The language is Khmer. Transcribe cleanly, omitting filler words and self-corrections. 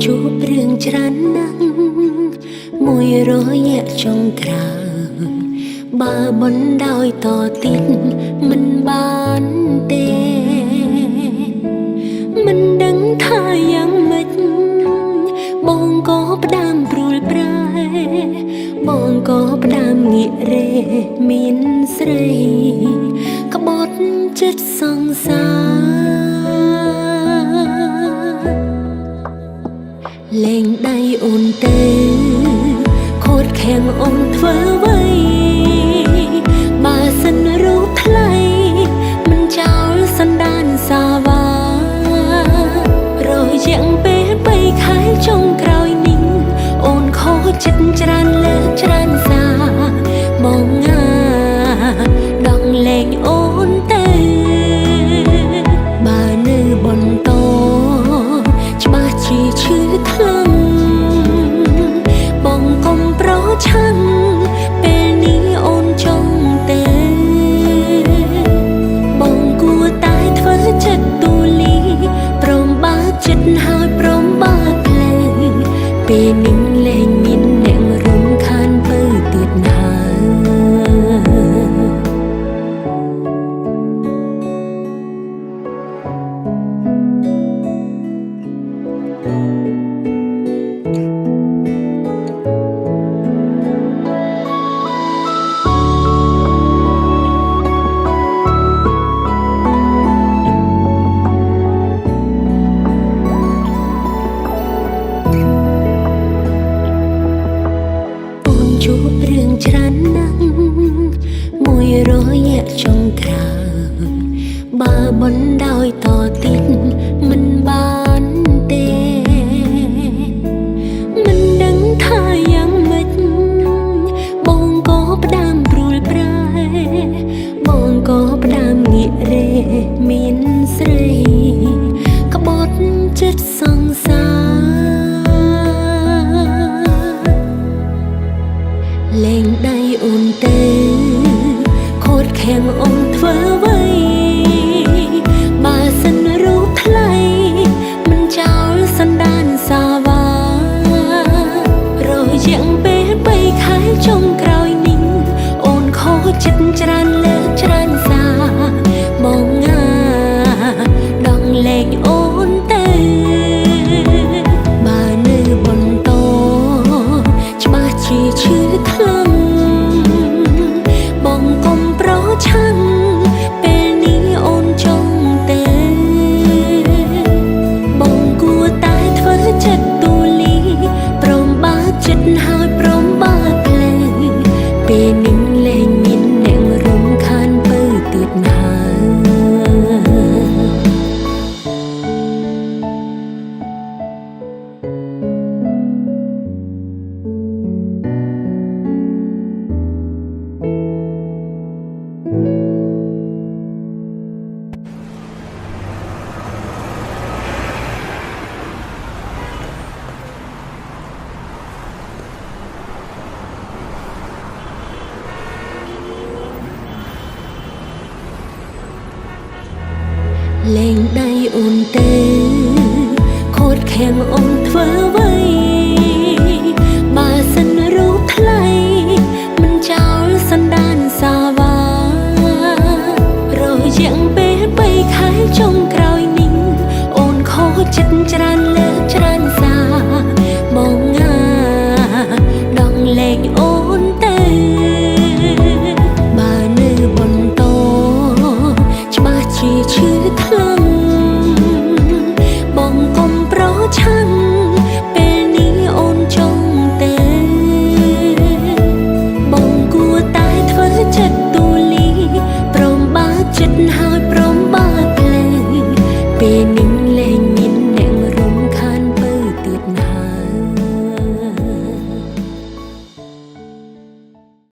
ជួបរឿងច្រើនណាស់មួយរយៈចុងក្រោយបើមិនដោយតទៀតមិនបានទេមិនដឹងថាយ៉ាងម៉េចបងក៏ផ្ដាំព្រួលប្រែបងក៏ផ្ដាំងាករេមានស្រីក្បត់ចិត្តសង្សារលែងដៃអូនទៅខូចខាំងអូនធ្វើអ្វីបើសិនរូបថ្លៃមិនចោលសន្តានសាវារយៈពេល3ខែចុងក្រោយនេះអូនខូចចិត្តច្រើនលើកច្រើនសារបងដងលែងអូនទៅបើនៅបន្តច្បាស់ជាឈឺខ្លាំងបងកុំប្រឆាំងពេលនេះអូនចង់ទៅបងគួរតែធ្វើចិត្តទូលីព្រមបើកចិត្តហើយព្រមបើកផ្លូវពេលនេះលែងមានអ្នករំខានពើទៀតហើយជួបរឿងច្រើនណាស់មួយរយៈចុងក្រោយបើមិនដោយតទៀតមិនបានទេមិនដឹងថាយ៉ាងម៉េចបងក៏ផ្ដាំព្រួលប្រែបងក៏ផ្ដាំងាករេមានស្រីក្បត់ចិត្តសង្សារលែងដៃអូនទៅខូចខាំងអូនធ្វើអ្វីបើសិនរូបថ្លៃមិនចោលសន្តានសាវារយៈពេល3ខែចុងក្រោយនេះអូនខូចចិត្តច្រើនលើកច្រើនសារបងដងលែងអូនទៅបើនៅបន្តច្បាស់ជាឈឺខ្លាំងបងកុំប្រឆាំងពេលនេះអូនចង់ទៅបងគួរតែធ្វើចិត្តទូលីព្រមបើកចិត្តហើយព្រមបើកផ្លូវពេលនេះលែងមានអ្នករំខានពើទៀតហើយលែងដៃអូនទៅខូចខាំងអូ